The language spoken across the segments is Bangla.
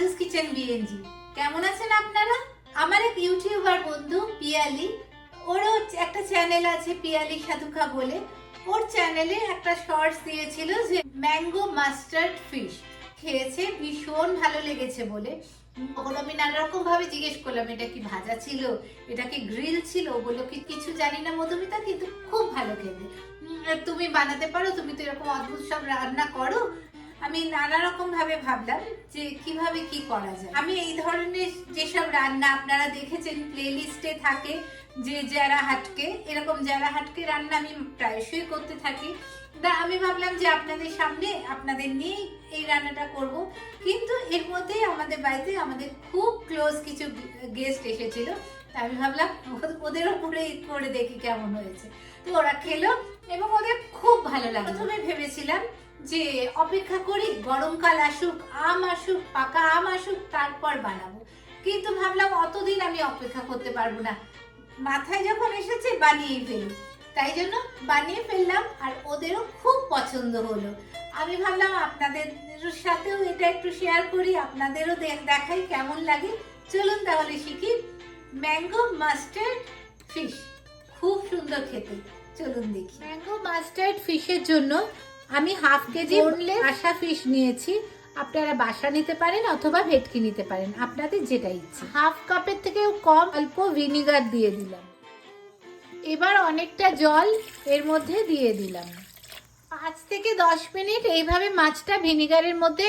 Raju's kitchen BNG. কেমন আছেন আপনারা? আমার এক ইউটিউবার বন্ধু পিয়ালি, ওরও একটা চ্যানেল আছে পিয়ালি সাধুখা বলে। ওর চ্যানেলে একটা শর্টস দিয়েছিল যে ম্যাঙ্গো মাস্টার্ড ফিশ খেয়েছে, ভীষণ ভালো লেগেছে বলে। ওর আমি নানা রকম ভাবে জিজ্ঞেস করলাম এটা কি ভাজা ছিল, এটা কি গ্রিল ছিল? বললো কি কিছু জানি না মধুমিতা, কিন্তু খুব ভালো খেতে। তুমি বানাতে পারো, তুমি তো এরকম অদ্ভুত সব রান্না করো। আমি নানা রকম ভাবে ভাবলাম যে কিভাবে কি করা যায়। আমি এই ধরনের যেসব রান্না আপনারা দেখেছেন প্লে লিস্টে থাকে, যে যারা হাটকে, এরকম যারা হাটকে রান্না আমি প্রায়শই করতে থাকি। আমি ভাবলাম যে আপনাদের সামনে আপনাদের নিয়ে এই রান্নাটা করব। কিন্তু এর মধ্যেই আমাদের বাড়িতে আমাদের খুব ক্লোজ কিছু গেস্ট এসেছিল, তা আমি ভাবলাম ওদের উপরে করে দেখি কেমন হয়েছে। তো ওরা খেলো এবং ওদের খুব ভালো লাগলো। প্রথমে ভেবেছিলাম যে অপেক্ষা করি গরমকাল আসুক, আম আসুক, পাকা আম আসুক, তারপর বানাবো। কিন্তু ভাবলাম অতদিন আমি অপেক্ষা করতে পারবো না, মাথায় যখন এসেছে বানিয়েই ফেলি। তাই জন্য বানিয়ে ফেললাম আর ওদেরও খুব পছন্দ হলো। আমি ভাবলাম আপনাদের সাথেও এটা একটু শেয়ার করি, আপনাদেরও দেখাই কেমন লাগে। চলুন তাহলে শিখি ম্যাঙ্গো মাস্টার্ড ফিশ। খুব সুন্দর খেতে, চলুন দেখি। ম্যাঙ্গো মাস্টার্ড ফিশের জন্য আমি হাফ কেজি আশা ফিশ নিয়েছি। আপনারা বাসা নিতে পারেন অথবা ভেটকি নিতে পারেন, আপনাদের যেটা ইচ্ছে। হাফ কাপের থেকেও কম অল্প ভিনিগার দিয়ে দিলাম। এবার অনেকটা জল এর মধ্যে দিয়ে দিলাম। 5 থেকে 10 মিনিট এইভাবে মাছটা ভিনিগারের মধ্যে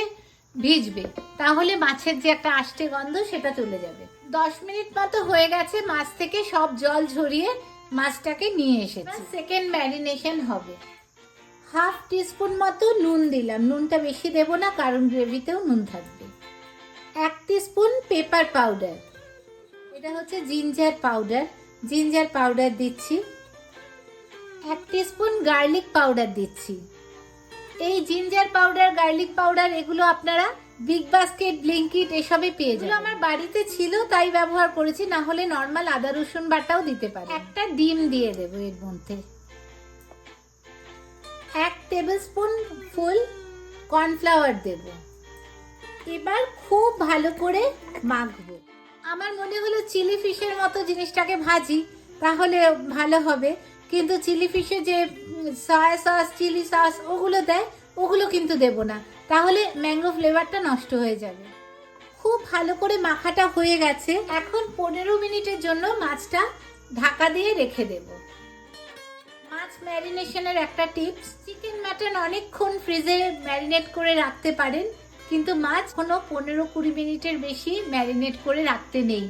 ভিজবে, তাহলে মাছের যে একটা আষ্টে গন্ধ সেটা চলে যাবে। 10 মিনিট মতো হয়ে গেছে, মাছ থেকে সব জল ঝরিয়ে মাছটাকে নিয়ে এসেছি। সেকেন্ড ম্যারিনেশন হবে। হাফ টিস্পুন মতো নুন দিলাম, নুনটা বেশি দেব না কারণ গ্রেভিতেও নুন থাকবে। 1 টিস্পুন পেপার পাউডার, এটা হচ্ছে জিঞ্জার পাউডার, জিঞ্জার পাউডার দিচ্ছি। 1 টিস্পুন গার্লিক পাউডার দিচ্ছি। এই জিঞ্জার পাউডার, গার্লিক পাউডার এগুলো আপনারা বিগ বাস্কেট, ব্লিঙ্কিট এসবে পেয়ে যাবেন। আমার বাড়িতে ছিল তাই ব্যবহার করেছি, না হলে নর্মাল আদা রসুন বাটাও দিতে পারি। একটা ডিম দিয়ে দেবো এর মধ্যে। 1 টেবিলস্পুন ফুল কর্নফ্লাওয়ার দেব। এবার খুব ভালো করে মাখবো। আমার মনে হলো চিলি ফিশের মতো জিনিসটাকে ভাজি তাহলে ভালো হবে, কিন্তু চিলি ফিশে যে সয়া সস, চিলি সস ওগুলো দেয়, ওগুলো কিন্তু দেব না, তাহলে ম্যাঙ্গো ফ্লেভারটা নষ্ট হয়ে যাবে। খুব ভালো করে মাখাটা হয়ে গেছে। এখন 15 মিনিটের জন্য মাছটা ঢাকা দিয়ে রেখে দেব। মাছ ম্যারিনেশনের একটা টিপস, চিকেন মাটন অনেকক্ষণ ফ্রিজে ম্যারিনেট করে রাখতে পারেন, কিন্তু মাছ কোনো 15-20 মিনিটের বেশি ম্যারিনেট করে রাখতে নেই।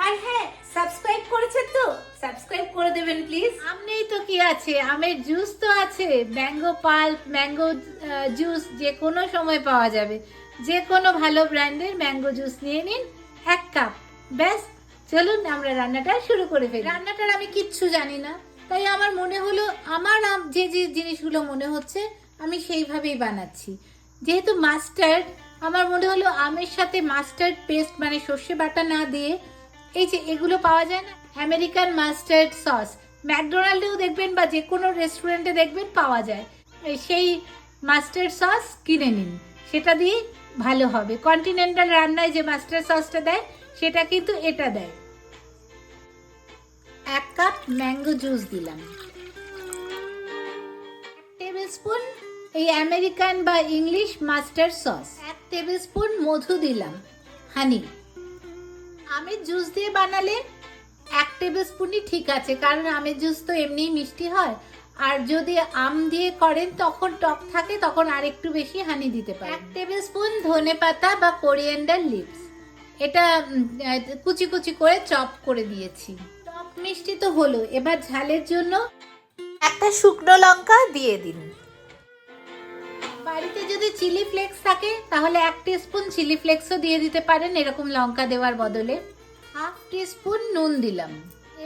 আর হ্যাঁ, সাবস্ক্রাইব করেছেন তো? সাবস্ক্রাইব করে দেবেন প্লিজ। আম নেই তো কি আছে, আমের জুস তো আছে, ম্যাঙ্গো পাল্প, ম্যাঙ্গো জুস যে কোনো সময় পাওয়া যাবে। যে কোনো ভালো ব্র্যান্ডের ম্যাঙ্গো জুস নিয়ে নিন, 1 কাপ, ব্যাস। চলুন আমরা রান্নাটা শুরু করে ফেলি। রান্নাটার আমি কিচ্ছু জানি না, তাই আমার মনে হলো আমার যে যে জিনিসগুলো মনে হচ্ছে আমি সেইভাবেই বানাচ্ছি। যেহেতু মাস্টার্ড, আমার মনে হলো আমের সাথে মাস্টার্ড পেস্ট মানে সর্ষে বাটা না দিয়ে, এই যে এগুলো পাওয়া যায় না আমেরিকান মাস্টার্ড সস, ম্যাকডোনাল্ডেও দেখবেন বা যে কোনো রেস্টুরেন্টে দেখবেন পাওয়া যায়, সেই মাস্টার্ড সস কিনে নিন, সেটা দিয়ে ভালো হবে। কন্টিনেন্টাল রান্নায় যে মাস্টার্ড সসটা দেয় সেটা কিন্তু এটা দেয়। 1 কাপ ম্যাঙ্গো জুস দিলাম। 1 টেবিল স্পুন এই আমেরিকান বা English mustard sauce. 1 tablespoon মধু দিলাম, হানি। আমের জুস দিয়ে বানালে 1 টেবিল স্পুনই ঠিক আছে, কারণ আমের জুস তো এমনিই মিষ্টি হয়, আর যদি আম দিয়ে করেন তখন টক থাকে, তখন আর একটু বেশি হানি দিতে পারেন। 1 টেবিল স্পুন ধনে পাতা বা কোরিয়েন্ডার লিভস, এটা কুচি কুচি করে চপ করে দিয়েছি। টক মিষ্টি তো হলো, এবার ঝালের জন্য একটা শুকনো লঙ্কা দিয়ে দিন। বাড়িতে যদি চিলি ফ্লেক্স থাকে তাহলে 1 টিস্পুন চিলি ফ্লেক্সও দিয়ে দিতে পারেন, এরকম লঙ্কা দেওয়ার বদলে। হাফ টিস্পুন নুন দিলাম।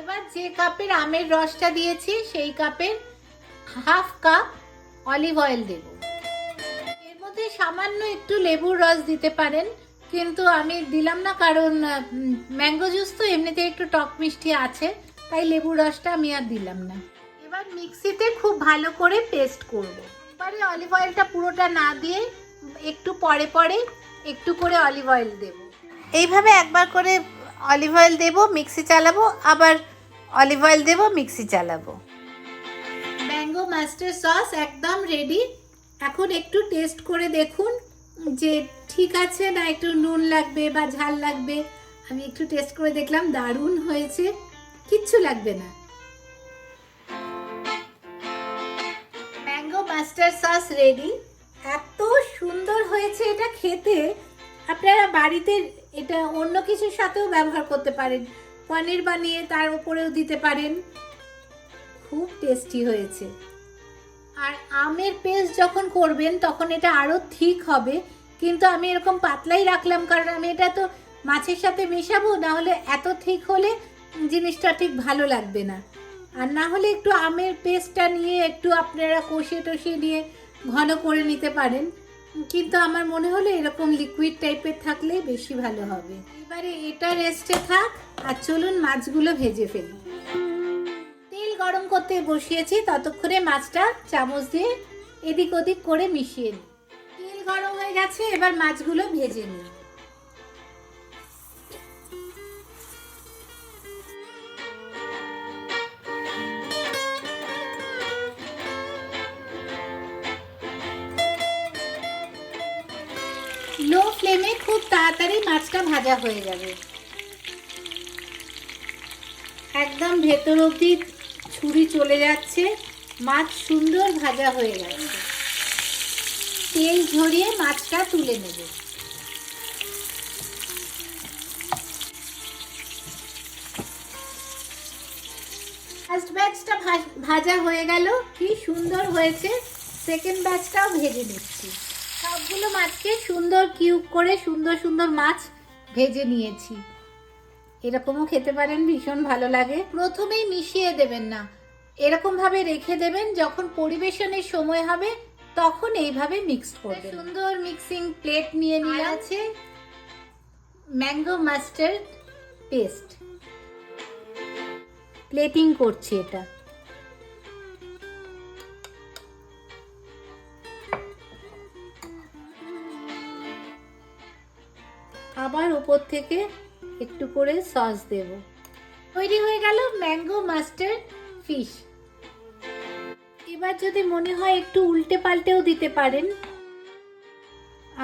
এবার যে কাপের আমের রসটা দিয়েছি সেই কাপের হাফ কাপ অলিভ অয়েল দেব। এর মধ্যে সামান্য একটু লেবুর রস দিতে পারেন, কিন্তু আমি দিলাম না কারণ ম্যাঙ্গো জুস তো এমনিতে একটু টক মিষ্টি আছে, তাই লেবুর রসটা আমি আর দিলাম না। এবার মিক্সিতে খুব ভালো করে পেস্ট করব। এবারে অলিভ অয়েলটা পুরোটা না দিয়ে একটু পরে পরে একটু করে অলিভ অয়েল দেব। এইভাবে একবার করে অলিভ অয়েল দেব, মিক্সি চালাবো, আবার অলিভ অয়েল দেব, মিক্সি চালাবো। ম্যাঙ্গো মাস্টার্ড সস একদম রেডি। এখন একটু টেস্ট করে দেখুন যে ঠিক আছে না, একটু নুন লাগবে বা ঝাল লাগবে। আমি একটু টেস্ট করে দেখলাম, দারুণ হয়েছে, কিচ্ছু লাগবে না। Mango mustard sauce ready. এত সুন্দর হয়েছে এটা খেতে। আপনারা বাড়িতে এটা অন্য কিছুর সাথেও ব্যবহার করতে পারেন, পনির বানিয়ে তার উপরেও দিতে পারেন, খুব টেস্টি হয়েছে। আর আমের পেস্ট যখন করবেন তখন এটা আরও ঠিক হবে, কিন্তু আমি এরকম পাতলাই রাখলাম কারণ আমি এটা তো মাছের সাথে মেশাবো, না হলে এত ঠিক হলে জিনিসটা ঠিক ভালো লাগবে না। আর না হলে একটু আমের পেস্টটা নিয়ে একটু আপনারা কষিয়ে টষিয়ে নিয়ে ঘন করে নিতে পারেন, কিন্তু আমার মনে হলো এরকম লিকুইড টাইপের থাকলে বেশি ভালো হবে। এবারে এটা রেস্টে থাক, আর চলুন মাছগুলো ভেজে ফেলি। তেল গরম করতে বসিয়েছি, ততক্ষণে মাছটা চামচ দিয়ে এদিক ওদিক করে মিশিয়ে নিই। তেল গরম হয়ে গেছে, এবার মাছগুলো ভেজে নিই। লো ফ্লেমে খুব তাড়াতাড়ি মাছটা ভাজা হয়ে যাবে। একদম ভেতর অবধি ছুরি চলে যাচ্ছে, মাছ সুন্দর ভাজা হয়ে গেছে। তেল ঝরিয়ে মাছটা তুলে নেব। ফার্স্ট ব্যাচটা ভাজা হয়ে গেল, কি সুন্দর হয়েছে। সেকেন্ড ব্যাচটাও ভেজে নিচ্ছি। সবগুলো মাছকে সুন্দর কিউব করে সুন্দর সুন্দর মাছ ভেজে নিয়েছি। এরকমও খেতে পারেন, ভীষণ ভালো লাগে। প্রথমেই মিশিয়ে দেবেন না, এরকমভাবে রেখে দেবেন, যখন পরিবেশনের সময় হবে তখন এইভাবে মিক্স করবেন। সুন্দর মিক্সিং প্লেট নিয়ে নিয়ে আছে ম্যাঙ্গো মাস্টার্ড পেস্ট। প্লেটিং করছি এটা। আবার উপর থেকে একটু করে সস দেব। তৈরি হয়ে গেল ম্যাঙ্গো মাস্টার্ড ফিশ। এবার যদি মনে হয় একটু উল্টে পাল্টেও দিতে পারেন,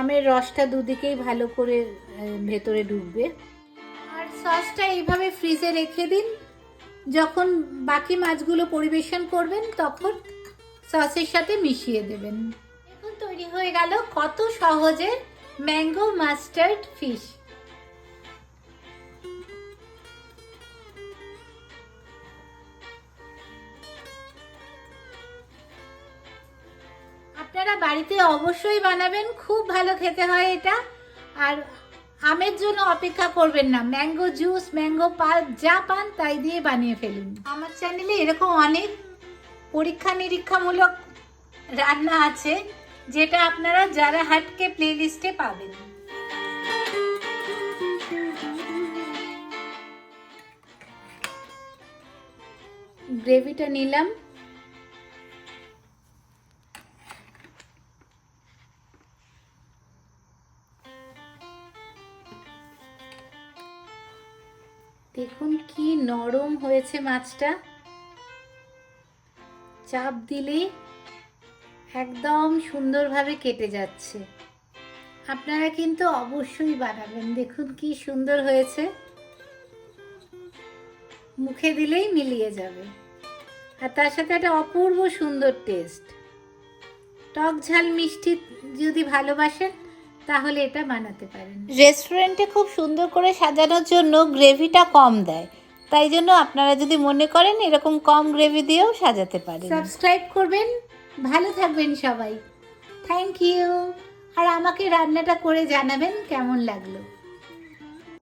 আমের রসটা দুদিকেই ভালো করে ভেতরে ঢুকবে। আর সসটা এইভাবে ফ্রিজে রেখে দিন, যখন বাকি মাছগুলো পরিবেশন করবেন তখন সসের সাথে মিশিয়ে দেবেন। এখন তৈরি হয়ে গেল কত সহজে ম্যাঙ্গো মাস্টার্ড ফিশ। আপনারা বাড়িতে অবশ্যই বানাবেন, খুব ভালো খেতে হয় এটা। আর আমের জন্য অপেক্ষা করবেন না, ম্যাঙ্গো জুস, ম্যাঙ্গো পাল্প যা পান তাই দিয়ে বানিয়ে ফেলুন। আমার চ্যানেলে এরকম অনেক পরীক্ষা নিরীক্ষামূলক রান্না আছে, যেটা আপনারা যারা হাটকে প্লেলিস্টে পাবেন। গ্রেভিটা নিলাম, দেখুন কি নরম হয়েছে মাছটা, চাপ দিলেই একদম সুন্দরভাবে কেটে যাচ্ছে। আপনারা কিন্তু অবশ্যই বানাবেন, দেখুন কি সুন্দর হয়েছে, মুখে দিলেই মিলিয়ে যাবে। আর তার সাথে একটা অপূর্ব সুন্দর টেস্ট। টক ঝাল মিষ্টি যদি ভালোবাসেন তাহলে এটা বানাতে পারেন। রেস্টুরেন্টে খুব সুন্দর করে সাজানোর জন্য গ্রেভিটা কম দেয়, তাই জন্য আপনারা যদি মনে করেন এরকম কম গ্রেভি দিয়েও সাজাতে পারেন। সাবস্ক্রাইব করবেন, ভালো থাকবেন সবাই। Thank you. আর আমাকে রান্নাটা করে জানাবেন কেমন লাগলো।